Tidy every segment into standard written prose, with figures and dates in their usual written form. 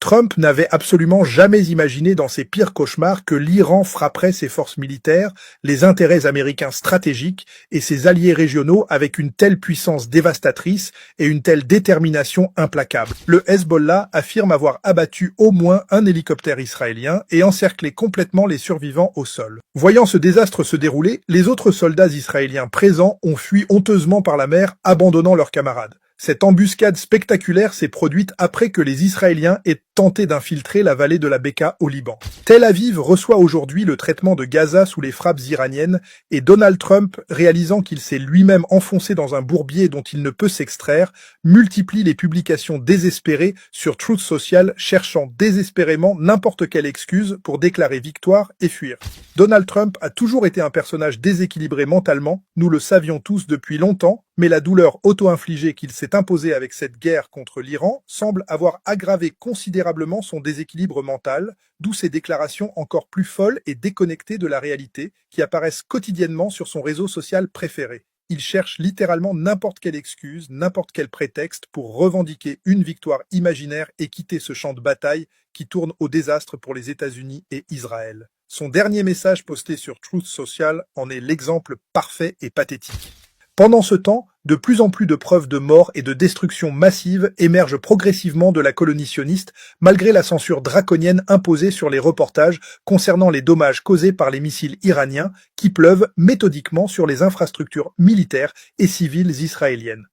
Trump n'avait absolument jamais imaginé dans ses pires cauchemars que l'Iran frapperait ses forces militaires, les intérêts américains stratégiques et ses alliés régionaux avec une telle puissance dévastatrice et une telle détermination implacable. Le Hezbollah affirme avoir abattu au moins un hélicoptère israélien et encerclé complètement les survivants au sol. Voyant ce désastre se dérouler, les autres soldats israéliens présents ont fui honteusement par la mer, abandonnant leurs camarades. Cette embuscade spectaculaire s'est produite après que les Israéliens aient tenté d'infiltrer la vallée de la Bekaa au Liban. Tel Aviv reçoit aujourd'hui le traitement de Gaza sous les frappes iraniennes et Donald Trump, réalisant qu'il s'est lui-même enfoncé dans un bourbier dont il ne peut s'extraire, multiplie les publications désespérées sur Truth Social, cherchant désespérément n'importe quelle excuse pour déclarer victoire et fuir. Donald Trump a toujours été un personnage déséquilibré mentalement, nous le savions tous depuis longtemps, mais la douleur auto-infligée qu'il s'est imposée avec cette guerre contre l'Iran semble avoir aggravé considérablement son déséquilibre mental, d'où ses déclarations encore plus folles et déconnectées de la réalité qui apparaissent quotidiennement sur son réseau social préféré. Il cherche littéralement n'importe quelle excuse, n'importe quel prétexte pour revendiquer une victoire imaginaire et quitter ce champ de bataille qui tourne au désastre pour les États-Unis et Israël. Son dernier message posté sur Truth Social en est l'exemple parfait et pathétique. Pendant ce temps, de plus en plus de preuves de mort et de destruction massive émergent progressivement de la colonie sioniste, malgré la censure draconienne imposée sur les reportages concernant les dommages causés par les missiles iraniens qui pleuvent méthodiquement sur les infrastructures militaires et civiles israéliennes.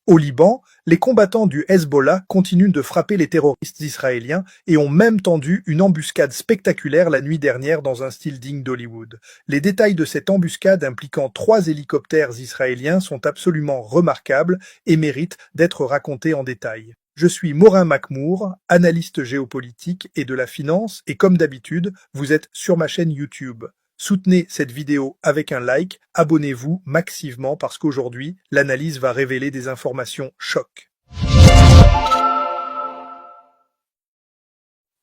Au Liban, les combattants du Hezbollah continuent de frapper les terroristes israéliens et ont même tendu une embuscade spectaculaire la nuit dernière dans un style digne d'Hollywood. Les détails de cette embuscade impliquant 3 hélicoptères israéliens sont absolument remarquables et méritent d'être racontés en détail. Je suis Morin Macmour, analyste géopolitique et de la finance, et comme d'habitude, vous êtes sur ma chaîne YouTube. Soutenez cette vidéo avec un like, abonnez-vous massivement parce qu'aujourd'hui, l'analyse va révéler des informations choc.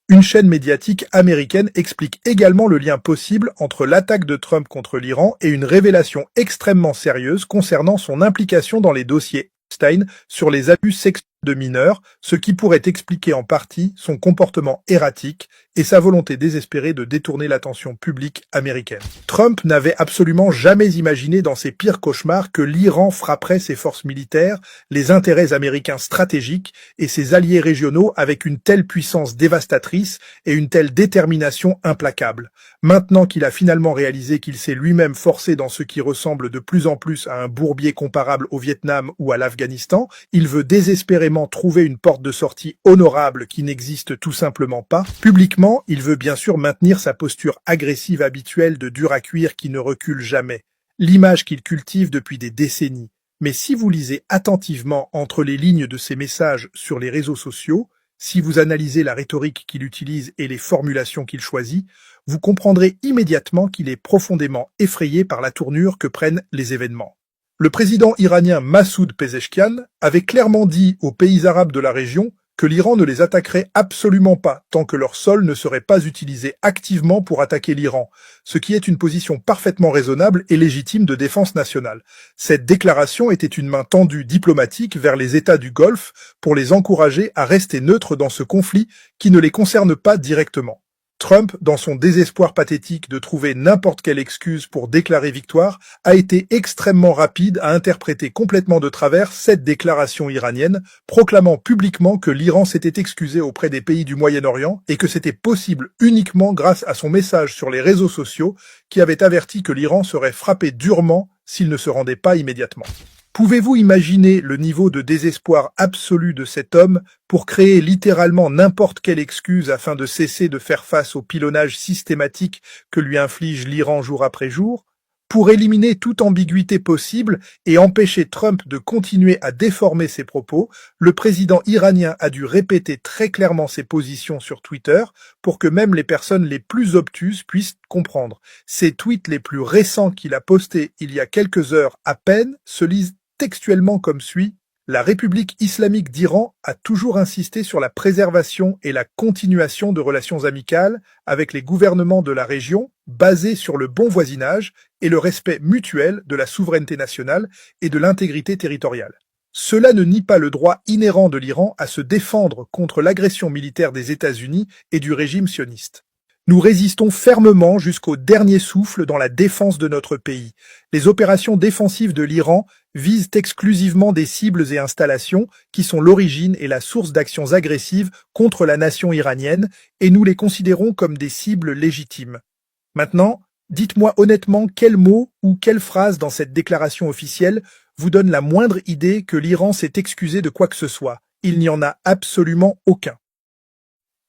Une chaîne médiatique américaine explique également le lien possible entre l'attaque de Trump contre l'Iran et une révélation extrêmement sérieuse concernant son implication dans les dossiers Epstein sur les abus sexuels de mineurs, ce qui pourrait expliquer en partie son comportement erratique et sa volonté désespérée de détourner l'attention publique américaine. Trump n'avait absolument jamais imaginé dans ses pires cauchemars que l'Iran frapperait ses forces militaires, les intérêts américains stratégiques et ses alliés régionaux avec une telle puissance dévastatrice et une telle détermination implacable. Maintenant qu'il a finalement réalisé qu'il s'est lui-même forcé dans ce qui ressemble de plus en plus à un bourbier comparable au Vietnam ou à l'Afghanistan, il veut désespérément trouver une porte de sortie honorable qui n'existe tout simplement pas. Publiquement, il veut bien sûr maintenir sa posture agressive habituelle de dur à cuire qui ne recule jamais, l'image qu'il cultive depuis des décennies. Mais si vous lisez attentivement entre les lignes de ses messages sur les réseaux sociaux, si vous analysez la rhétorique qu'il utilise et les formulations qu'il choisit, vous comprendrez immédiatement qu'il est profondément effrayé par la tournure que prennent les événements. Le président iranien Massoud Pezeshkian avait clairement dit aux pays arabes de la région que l'Iran ne les attaquerait absolument pas tant que leur sol ne serait pas utilisé activement pour attaquer l'Iran, ce qui est une position parfaitement raisonnable et légitime de défense nationale. Cette déclaration était une main tendue diplomatique vers les États du Golfe pour les encourager à rester neutres dans ce conflit qui ne les concerne pas directement. Trump, dans son désespoir pathétique de trouver n'importe quelle excuse pour déclarer victoire, a été extrêmement rapide à interpréter complètement de travers cette déclaration iranienne, proclamant publiquement que l'Iran s'était excusé auprès des pays du Moyen-Orient et que c'était possible uniquement grâce à son message sur les réseaux sociaux qui avait averti que l'Iran serait frappé durement s'il ne se rendait pas immédiatement. Pouvez-vous imaginer le niveau de désespoir absolu de cet homme pour créer littéralement n'importe quelle excuse afin de cesser de faire face au pilonnage systématique que lui inflige l'Iran jour après jour? Pour éliminer toute ambiguïté possible et empêcher Trump de continuer à déformer ses propos, le président iranien a dû répéter très clairement ses positions sur Twitter pour que même les personnes les plus obtuses puissent comprendre. Ses tweets les plus récents qu'il a postés il y a quelques heures à peine se lisent textuellement comme suit. La République islamique d'Iran a toujours insisté sur la préservation et la continuation de relations amicales avec les gouvernements de la région basées sur le bon voisinage et le respect mutuel de la souveraineté nationale et de l'intégrité territoriale. Cela ne nie pas le droit inhérent de l'Iran à se défendre contre l'agression militaire des États-Unis et du régime sioniste. Nous résistons fermement jusqu'au dernier souffle dans la défense de notre pays. Les opérations défensives de l'Iran visent exclusivement des cibles et installations qui sont l'origine et la source d'actions agressives contre la nation iranienne, et nous les considérons comme des cibles légitimes. Maintenant, dites-moi honnêtement quel mot ou quelle phrase dans cette déclaration officielle vous donne la moindre idée que l'Iran s'est excusé de quoi que ce soit. Il n'y en a absolument aucun.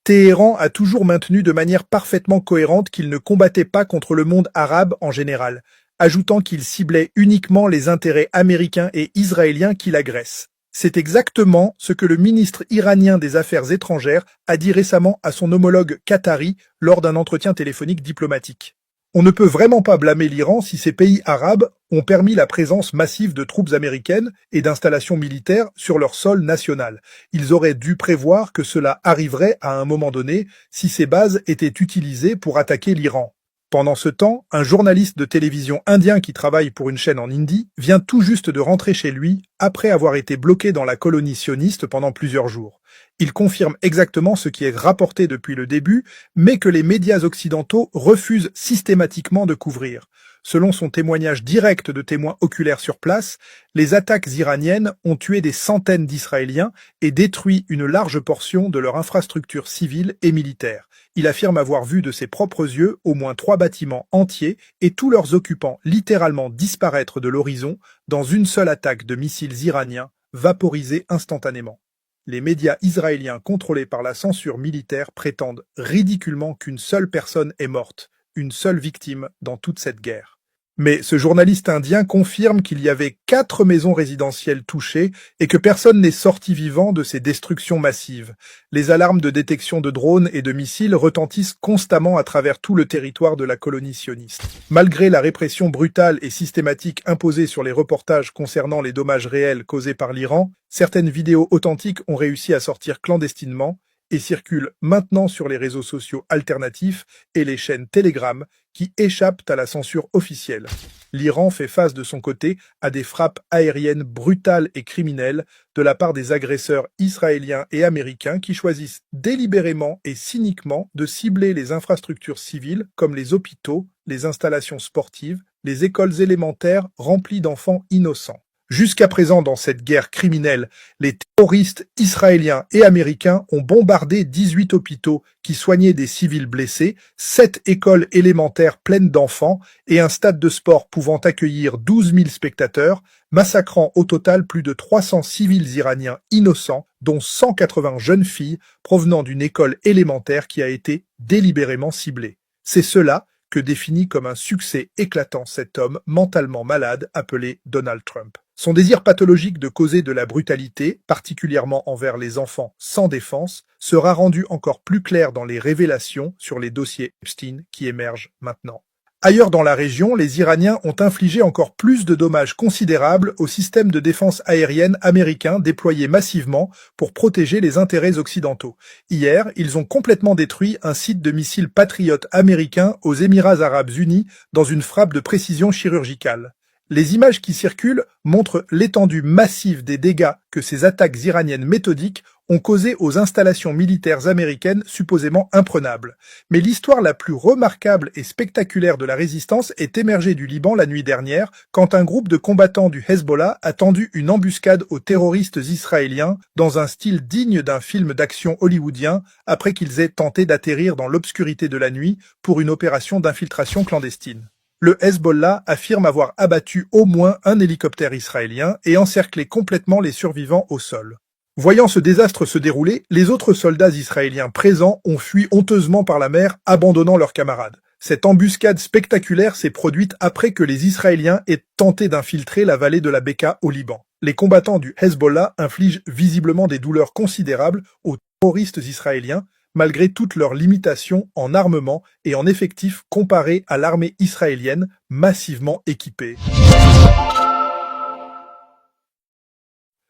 Téhéran a toujours maintenu de manière parfaitement cohérente qu'il ne combattait pas contre le monde arabe en général, ajoutant qu'il ciblait uniquement les intérêts américains et israéliens qui l'agressent. C'est exactement ce que le ministre iranien des Affaires étrangères a dit récemment à son homologue qatari lors d'un entretien téléphonique diplomatique. On ne peut vraiment pas blâmer l'Iran si ces pays arabes ont permis la présence massive de troupes américaines et d'installations militaires sur leur sol national. Ils auraient dû prévoir que cela arriverait à un moment donné si ces bases étaient utilisées pour attaquer l'Iran. Pendant ce temps, un journaliste de télévision indien qui travaille pour une chaîne en Inde vient tout juste de rentrer chez lui après avoir été bloqué dans la colonie sioniste pendant plusieurs jours. Il confirme exactement ce qui est rapporté depuis le début, mais que les médias occidentaux refusent systématiquement de couvrir. Selon son témoignage direct de témoins oculaires sur place, les attaques iraniennes ont tué des centaines d'Israéliens et détruit une large portion de leur infrastructure civile et militaire. Il affirme avoir vu de ses propres yeux au moins 3 bâtiments entiers et tous leurs occupants littéralement disparaître de l'horizon dans une seule attaque de missiles iraniens vaporisés instantanément. Les médias israéliens contrôlés par la censure militaire prétendent ridiculement qu'une seule personne est morte, une seule victime dans toute cette guerre. Mais ce journaliste indien confirme qu'il y avait 4 maisons résidentielles touchées et que personne n'est sorti vivant de ces destructions massives. Les alarmes de détection de drones et de missiles retentissent constamment à travers tout le territoire de la colonie sioniste. Malgré la répression brutale et systématique imposée sur les reportages concernant les dommages réels causés par l'Iran, certaines vidéos authentiques ont réussi à sortir clandestinement et circulent maintenant sur les réseaux sociaux alternatifs et les chaînes Telegram qui échappent à la censure officielle. L'Iran fait face de son côté à des frappes aériennes brutales et criminelles de la part des agresseurs israéliens et américains qui choisissent délibérément et cyniquement de cibler les infrastructures civiles comme les hôpitaux, les installations sportives, les écoles élémentaires remplies d'enfants innocents. Jusqu'à présent, dans cette guerre criminelle, les terroristes israéliens et américains ont bombardé 18 hôpitaux qui soignaient des civils blessés, 7 écoles élémentaires pleines d'enfants et un stade de sport pouvant accueillir 12 000 spectateurs, massacrant au total plus de 300 civils iraniens innocents, dont 180 jeunes filles provenant d'une école élémentaire qui a été délibérément ciblée. C'est cela que définit comme un succès éclatant cet homme mentalement malade appelé Donald Trump. Son désir pathologique de causer de la brutalité, particulièrement envers les enfants sans défense, sera rendu encore plus clair dans les révélations sur les dossiers Epstein qui émergent maintenant. Ailleurs dans la région, les Iraniens ont infligé encore plus de dommages considérables au système de défense aérienne américain déployé massivement pour protéger les intérêts occidentaux. Hier, ils ont complètement détruit un site de missiles Patriot américains aux Émirats arabes unis dans une frappe de précision chirurgicale. Les images qui circulent montrent l'étendue massive des dégâts que ces attaques iraniennes méthodiques ont causés aux installations militaires américaines supposément imprenables. Mais l'histoire la plus remarquable et spectaculaire de la résistance est émergée du Liban la nuit dernière, quand un groupe de combattants du Hezbollah a tendu une embuscade aux terroristes israéliens dans un style digne d'un film d'action hollywoodien après qu'ils aient tenté d'atterrir dans l'obscurité de la nuit pour une opération d'infiltration clandestine. Le Hezbollah affirme avoir abattu au moins un hélicoptère israélien et encerclé complètement les survivants au sol. Voyant ce désastre se dérouler, les autres soldats israéliens présents ont fui honteusement par la mer, abandonnant leurs camarades. Cette embuscade spectaculaire s'est produite après que les Israéliens aient tenté d'infiltrer la vallée de la Beka au Liban. Les combattants du Hezbollah infligent visiblement des douleurs considérables aux terroristes israéliens, malgré toutes leurs limitations en armement et en effectifs comparés à l'armée israélienne massivement équipée.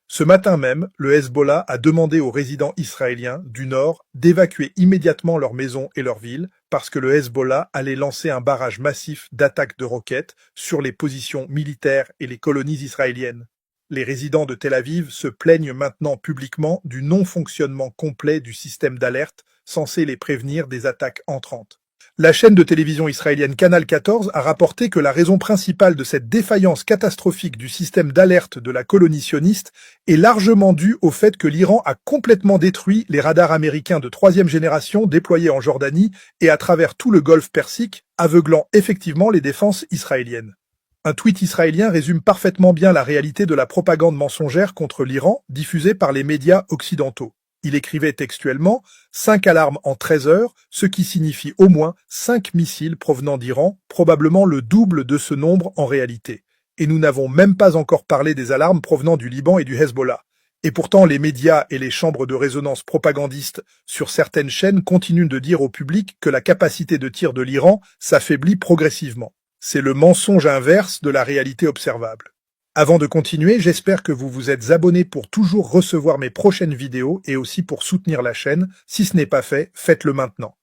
Ce matin même, le Hezbollah a demandé aux résidents israéliens du nord d'évacuer immédiatement leurs maisons et leurs villes parce que le Hezbollah allait lancer un barrage massif d'attaques de roquettes sur les positions militaires et les colonies israéliennes. Les résidents de Tel Aviv se plaignent maintenant publiquement du non-fonctionnement complet du système d'alerte censé les prévenir des attaques entrantes. La chaîne de télévision israélienne Canal 14 a rapporté que la raison principale de cette défaillance catastrophique du système d'alerte de la colonie sioniste est largement due au fait que l'Iran a complètement détruit les radars américains de troisième génération déployés en Jordanie et à travers tout le golfe Persique, aveuglant effectivement les défenses israéliennes. Un tweet israélien résume parfaitement bien la réalité de la propagande mensongère contre l'Iran diffusée par les médias occidentaux. Il écrivait textuellement « 5 alarmes en 13 heures, ce qui signifie au moins 5 missiles provenant d'Iran, probablement le double de ce nombre en réalité. Et nous n'avons même pas encore parlé des alarmes provenant du Liban et du Hezbollah. Et pourtant, les médias et les chambres de résonance propagandistes sur certaines chaînes continuent de dire au public que la capacité de tir de l'Iran s'affaiblit progressivement. C'est le mensonge inverse de la réalité observable. Avant de continuer, j'espère que vous vous êtes abonnés pour toujours recevoir mes prochaines vidéos et aussi pour soutenir la chaîne. Si ce n'est pas fait, faites-le maintenant.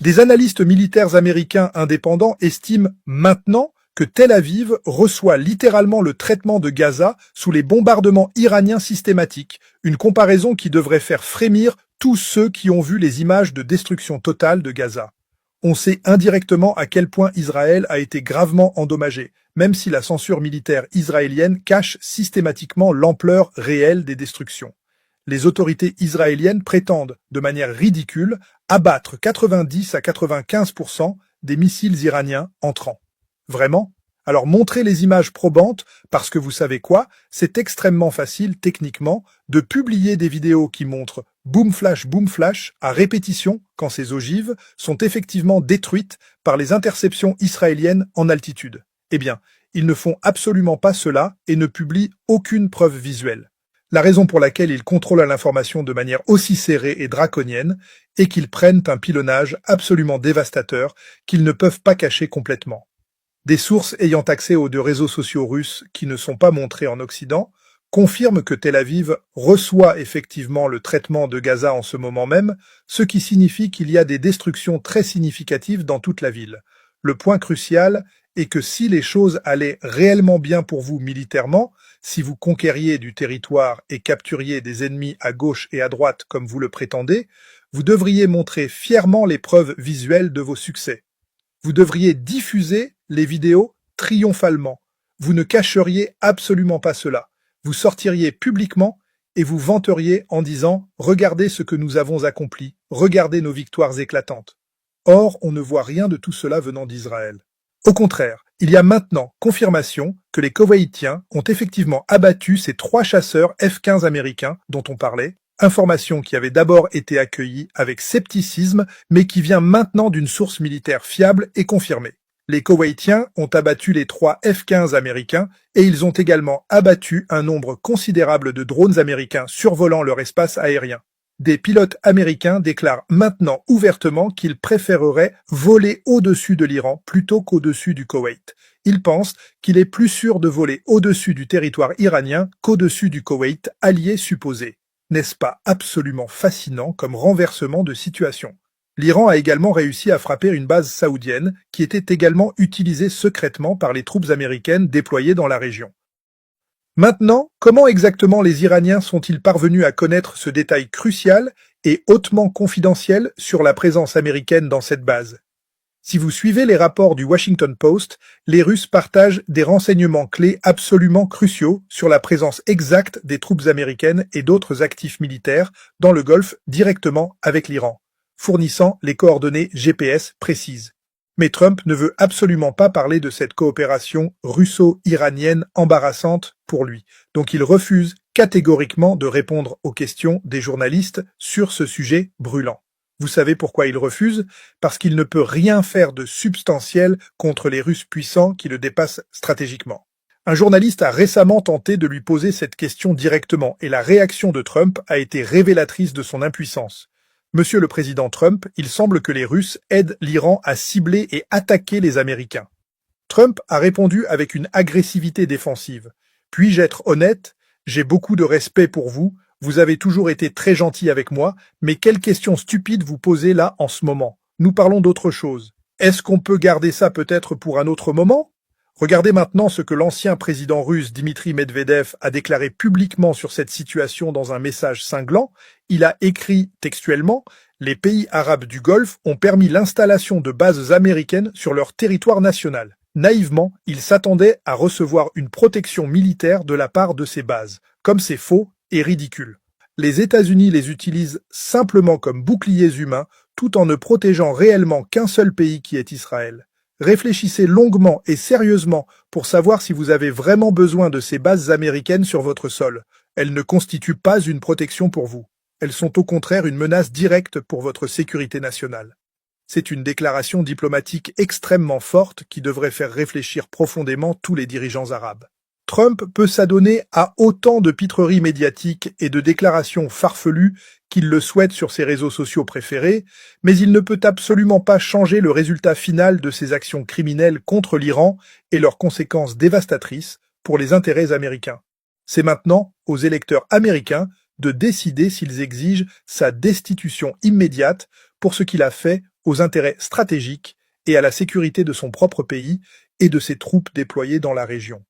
Des analystes militaires américains indépendants estiment maintenant que Tel Aviv reçoit littéralement le traitement de Gaza sous les bombardements iraniens systématiques, une comparaison qui devrait faire frémir tous ceux qui ont vu les images de destruction totale de Gaza. On sait indirectement à quel point Israël a été gravement endommagé, même si la censure militaire israélienne cache systématiquement l'ampleur réelle des destructions. Les autorités israéliennes prétendent, de manière ridicule, abattre 90 à 95% des missiles iraniens entrants. Vraiment ? Alors montrez les images probantes, parce que vous savez quoi, c'est extrêmement facile techniquement de publier des vidéos qui montrent boom flash à répétition quand ces ogives sont effectivement détruites par les interceptions israéliennes en altitude. Eh bien, ils ne font absolument pas cela et ne publient aucune preuve visuelle. La raison pour laquelle ils contrôlent l'information de manière aussi serrée et draconienne est qu'ils prennent un pilonnage absolument dévastateur qu'ils ne peuvent pas cacher complètement. Des sources ayant accès aux deux réseaux sociaux russes qui ne sont pas montrés en Occident confirment que Tel Aviv reçoit effectivement le traitement de Gaza en ce moment même, ce qui signifie qu'il y a des destructions très significatives dans toute la ville. Le point crucial est que si les choses allaient réellement bien pour vous militairement, si vous conquériez du territoire et capturiez des ennemis à gauche et à droite comme vous le prétendez, vous devriez montrer fièrement les preuves visuelles de vos succès. Vous devriez diffuser les vidéos triomphalement. Vous ne cacheriez absolument pas cela. Vous sortiriez publiquement et vous vanteriez en disant « Regardez ce que nous avons accompli, regardez nos victoires éclatantes ». Or, on ne voit rien de tout cela venant d'Israël. Au contraire, il y a maintenant confirmation que les Koweïtiens ont effectivement abattu ces 3 chasseurs F-15 américains dont on parlait, information qui avait d'abord été accueillie avec scepticisme, mais qui vient maintenant d'une source militaire fiable et confirmée. Les Koweïtiens ont abattu les 3 F-15 américains et ils ont également abattu un nombre considérable de drones américains survolant leur espace aérien. Des pilotes américains déclarent maintenant ouvertement qu'ils préféreraient voler au-dessus de l'Iran plutôt qu'au-dessus du Koweït. Ils pensent qu'il est plus sûr de voler au-dessus du territoire iranien qu'au-dessus du Koweït, allié supposé. N'est-ce pas absolument fascinant comme renversement de situation ? L'Iran a également réussi à frapper une base saoudienne qui était également utilisée secrètement par les troupes américaines déployées dans la région. Maintenant, comment exactement les Iraniens sont-ils parvenus à connaître ce détail crucial et hautement confidentiel sur la présence américaine dans cette base? Si vous suivez les rapports du Washington Post, les Russes partagent des renseignements clés absolument cruciaux sur la présence exacte des troupes américaines et d'autres actifs militaires dans le Golfe directement avec l'Iran, fournissant les coordonnées GPS précises. Mais Trump ne veut absolument pas parler de cette coopération russo-iranienne embarrassante pour lui, donc il refuse catégoriquement de répondre aux questions des journalistes sur ce sujet brûlant. Vous savez pourquoi il refuse? Parce qu'il ne peut rien faire de substantiel contre les Russes puissants qui le dépassent stratégiquement. Un journaliste a récemment tenté de lui poser cette question directement et la réaction de Trump a été révélatrice de son impuissance. Monsieur le président Trump, il semble que les Russes aident l'Iran à cibler et attaquer les Américains. Trump a répondu avec une agressivité défensive. Puis-je être honnête? J'ai beaucoup de respect pour vous. Vous avez toujours été très gentil avec moi, mais quelle question stupide vous posez là en ce moment? Nous parlons d'autre chose. Est-ce qu'on peut garder ça peut-être pour un autre moment? Regardez maintenant ce que l'ancien président russe Dmitri Medvedev a déclaré publiquement sur cette situation dans un message cinglant. Il a écrit textuellement: les pays arabes du Golfe ont permis l'installation de bases américaines sur leur territoire national. Naïvement, ils s'attendaient à recevoir une protection militaire de la part de ces bases. Comme c'est faux et ridicule. Les États-Unis les utilisent simplement comme boucliers humains, tout en ne protégeant réellement qu'un seul pays qui est Israël. Réfléchissez longuement et sérieusement pour savoir si vous avez vraiment besoin de ces bases américaines sur votre sol. Elles ne constituent pas une protection pour vous. Elles sont au contraire une menace directe pour votre sécurité nationale. C'est une déclaration diplomatique extrêmement forte qui devrait faire réfléchir profondément tous les dirigeants arabes. Trump peut s'adonner à autant de pitreries médiatiques et de déclarations farfelues qu'il le souhaite sur ses réseaux sociaux préférés, mais il ne peut absolument pas changer le résultat final de ses actions criminelles contre l'Iran et leurs conséquences dévastatrices pour les intérêts américains. C'est maintenant aux électeurs américains de décider s'ils exigent sa destitution immédiate pour ce qu'il a fait aux intérêts stratégiques et à la sécurité de son propre pays et de ses troupes déployées dans la région.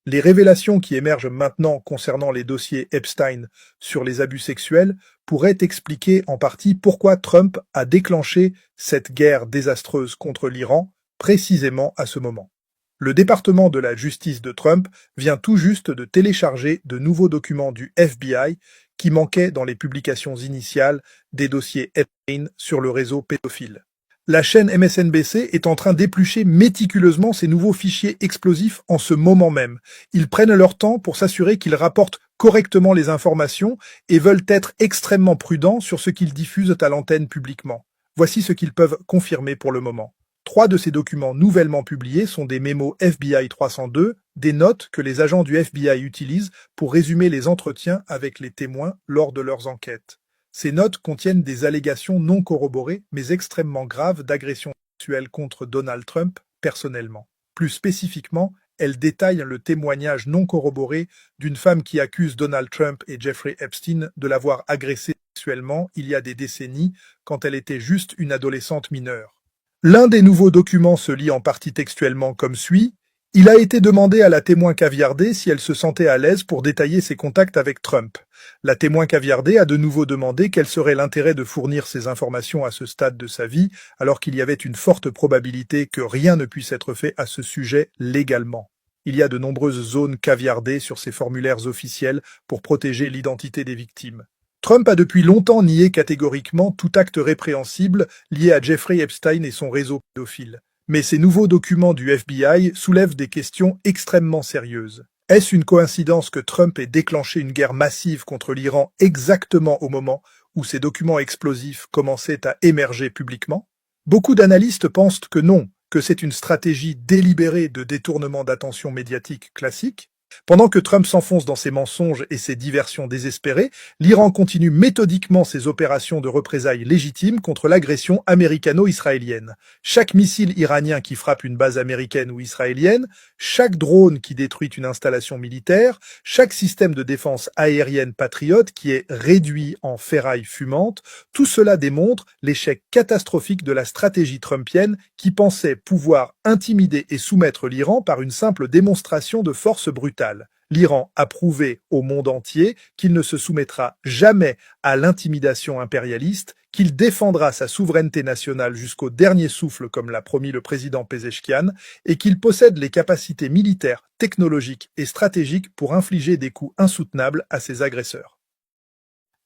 Les révélations qui émergent maintenant concernant les dossiers Epstein sur les abus sexuels pourraient expliquer en partie pourquoi Trump a déclenché cette guerre désastreuse contre l'Iran précisément à ce moment. Le département de la justice de Trump vient tout juste de télécharger de nouveaux documents du FBI qui manquaient dans les publications initiales des dossiers Epstein sur le réseau pédophile. La chaîne MSNBC est en train d'éplucher méticuleusement ces nouveaux fichiers explosifs en ce moment même. Ils prennent leur temps pour s'assurer qu'ils rapportent correctement les informations et veulent être extrêmement prudents sur ce qu'ils diffusent à l'antenne publiquement. Voici ce qu'ils peuvent confirmer pour le moment. 3 de ces documents nouvellement publiés sont des mémos FBI 302, des notes que les agents du FBI utilisent pour résumer les entretiens avec les témoins lors de leurs enquêtes. Ces notes contiennent des allégations non corroborées mais extrêmement graves d'agressions sexuelles contre Donald Trump personnellement. Plus spécifiquement, elles détaillent le témoignage non corroboré d'une femme qui accuse Donald Trump et Jeffrey Epstein de l'avoir agressée sexuellement il y a des décennies quand elle était juste une adolescente mineure. L'un des nouveaux documents se lit en partie textuellement comme suit. Il a été demandé à la témoin caviardée si elle se sentait à l'aise pour détailler ses contacts avec Trump. La témoin caviardée a de nouveau demandé quel serait l'intérêt de fournir ces informations à ce stade de sa vie, alors qu'il y avait une forte probabilité que rien ne puisse être fait à ce sujet légalement. Il y a de nombreuses zones caviardées sur ces formulaires officiels pour protéger l'identité des victimes. Trump a depuis longtemps nié catégoriquement tout acte répréhensible lié à Jeffrey Epstein et son réseau pédophile. Mais ces nouveaux documents du FBI soulèvent des questions extrêmement sérieuses. Est-ce une coïncidence que Trump ait déclenché une guerre massive contre l'Iran exactement au moment où ces documents explosifs commençaient à émerger publiquement? Beaucoup d'analystes pensent que non, que c'est une stratégie délibérée de détournement d'attention médiatique classique. Pendant que Trump s'enfonce dans ses mensonges et ses diversions désespérées, l'Iran continue méthodiquement ses opérations de représailles légitimes contre l'agression américano-israélienne. Chaque missile iranien qui frappe une base américaine ou israélienne, chaque drone qui détruit une installation militaire, chaque système de défense aérienne patriote qui est réduit en ferraille fumante, tout cela démontre l'échec catastrophique de la stratégie trumpienne qui pensait pouvoir intimider et soumettre l'Iran par une simple démonstration de force brutale. L'Iran a prouvé au monde entier qu'il ne se soumettra jamais à l'intimidation impérialiste, qu'il défendra sa souveraineté nationale jusqu'au dernier souffle comme l'a promis le président Pezeshkian, et qu'il possède les capacités militaires, technologiques et stratégiques pour infliger des coups insoutenables à ses agresseurs.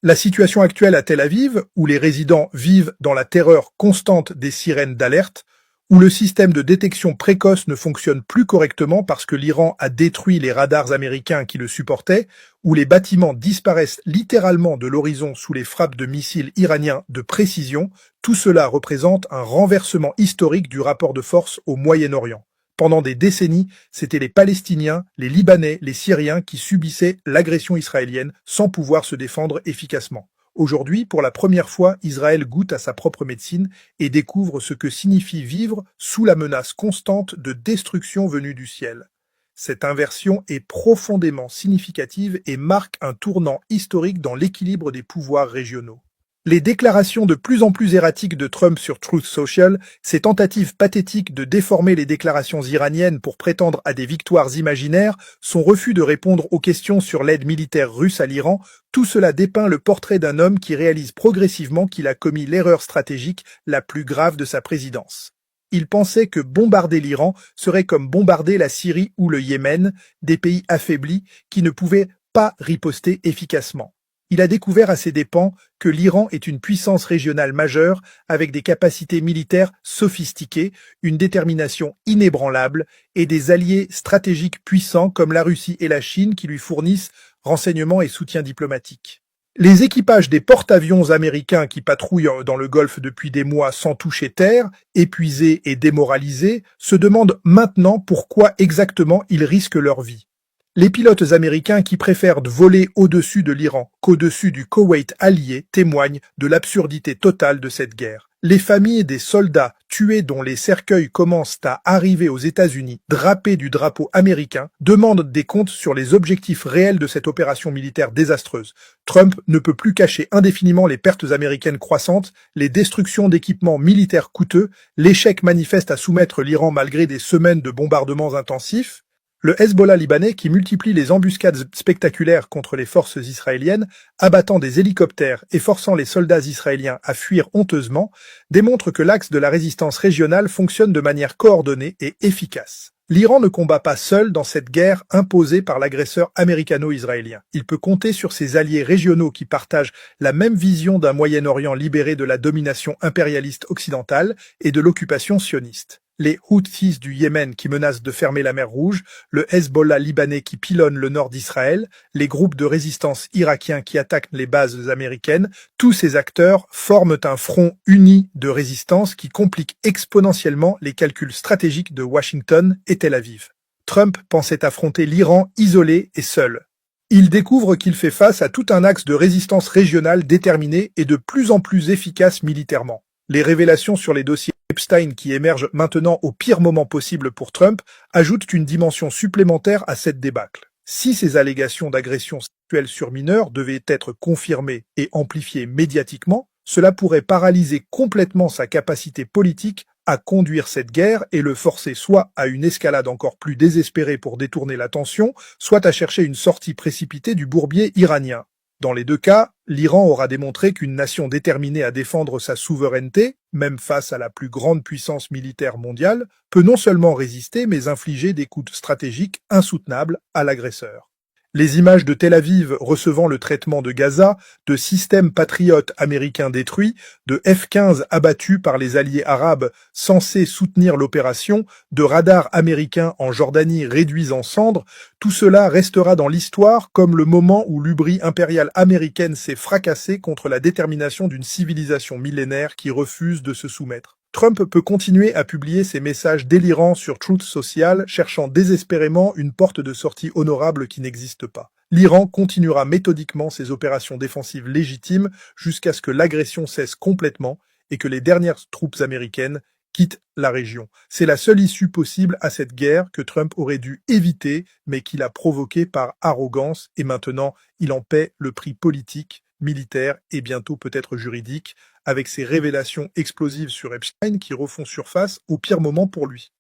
La situation actuelle à Tel Aviv, où les résidents vivent dans la terreur constante des sirènes d'alerte, où le système de détection précoce ne fonctionne plus correctement parce que l'Iran a détruit les radars américains qui le supportaient, où les bâtiments disparaissent littéralement de l'horizon sous les frappes de missiles iraniens de précision, tout cela représente un renversement historique du rapport de force au Moyen-Orient. Pendant des décennies, c'étaient les Palestiniens, les Libanais, les Syriens qui subissaient l'agression israélienne sans pouvoir se défendre efficacement. Aujourd'hui, pour la première fois, Israël goûte à sa propre médecine et découvre ce que signifie vivre sous la menace constante de destruction venue du ciel. Cette inversion est profondément significative et marque un tournant historique dans l'équilibre des pouvoirs régionaux. Les déclarations de plus en plus erratiques de Trump sur Truth Social, ses tentatives pathétiques de déformer les déclarations iraniennes pour prétendre à des victoires imaginaires, son refus de répondre aux questions sur l'aide militaire russe à l'Iran, tout cela dépeint le portrait d'un homme qui réalise progressivement qu'il a commis l'erreur stratégique la plus grave de sa présidence. Il pensait que bombarder l'Iran serait comme bombarder la Syrie ou le Yémen, des pays affaiblis qui ne pouvaient pas riposter efficacement. Il a découvert à ses dépens que l'Iran est une puissance régionale majeure avec des capacités militaires sophistiquées, une détermination inébranlable et des alliés stratégiques puissants comme la Russie et la Chine qui lui fournissent renseignements et soutien diplomatique. Les équipages des porte-avions américains qui patrouillent dans le Golfe depuis des mois sans toucher terre, épuisés et démoralisés, se demandent maintenant pourquoi exactement ils risquent leur vie. Les pilotes américains qui préfèrent voler au-dessus de l'Iran qu'au-dessus du Koweït allié témoignent de l'absurdité totale de cette guerre. Les familles des soldats tués dont les cercueils commencent à arriver aux États-Unis, drapés du drapeau américain, demandent des comptes sur les objectifs réels de cette opération militaire désastreuse. Trump ne peut plus cacher indéfiniment les pertes américaines croissantes, les destructions d'équipements militaires coûteux, l'échec manifeste à soumettre l'Iran malgré des semaines de bombardements intensifs. Le Hezbollah libanais qui multiplie les embuscades spectaculaires contre les forces israéliennes, abattant des hélicoptères et forçant les soldats israéliens à fuir honteusement, démontre que l'axe de la résistance régionale fonctionne de manière coordonnée et efficace. L'Iran ne combat pas seul dans cette guerre imposée par l'agresseur américano-israélien. Il peut compter sur ses alliés régionaux qui partagent la même vision d'un Moyen-Orient libéré de la domination impérialiste occidentale et de l'occupation sioniste. Les Houthis du Yémen qui menacent de fermer la mer Rouge, le Hezbollah libanais qui pilonne le nord d'Israël, les groupes de résistance irakiens qui attaquent les bases américaines, tous ces acteurs forment un front uni de résistance qui complique exponentiellement les calculs stratégiques de Washington et Tel Aviv. Trump pensait affronter l'Iran isolé et seul. Il découvre qu'il fait face à tout un axe de résistance régionale déterminé et de plus en plus efficace militairement. Les révélations sur les dossiers Epstein qui émergent maintenant au pire moment possible pour Trump ajoutent une dimension supplémentaire à cette débâcle. Si ces allégations d'agression sexuelle sur mineurs devaient être confirmées et amplifiées médiatiquement, cela pourrait paralyser complètement sa capacité politique à conduire cette guerre et le forcer soit à une escalade encore plus désespérée pour détourner l'attention, soit à chercher une sortie précipitée du bourbier iranien. Dans les deux cas, l'Iran aura démontré qu'une nation déterminée à défendre sa souveraineté, même face à la plus grande puissance militaire mondiale, peut non seulement résister mais infliger des coups stratégiques insoutenables à l'agresseur. Les images de Tel Aviv recevant le traitement de Gaza, de systèmes patriotes américains détruits, de F-15 abattus par les alliés arabes censés soutenir l'opération, de radars américains en Jordanie réduits en cendres, tout cela restera dans l'histoire comme le moment où l'hubris impériale américaine s'est fracassée contre la détermination d'une civilisation millénaire qui refuse de se soumettre. Trump peut continuer à publier ses messages délirants sur Truth Social, cherchant désespérément une porte de sortie honorable qui n'existe pas. L'Iran continuera méthodiquement ses opérations défensives légitimes jusqu'à ce que l'agression cesse complètement et que les dernières troupes américaines quittent la région. C'est la seule issue possible à cette guerre que Trump aurait dû éviter, mais qu'il a provoquée par arrogance, et maintenant il en paie le prix politique, militaire et bientôt peut-être juridique, avec ses révélations explosives sur Epstein qui refont surface au pire moment pour lui.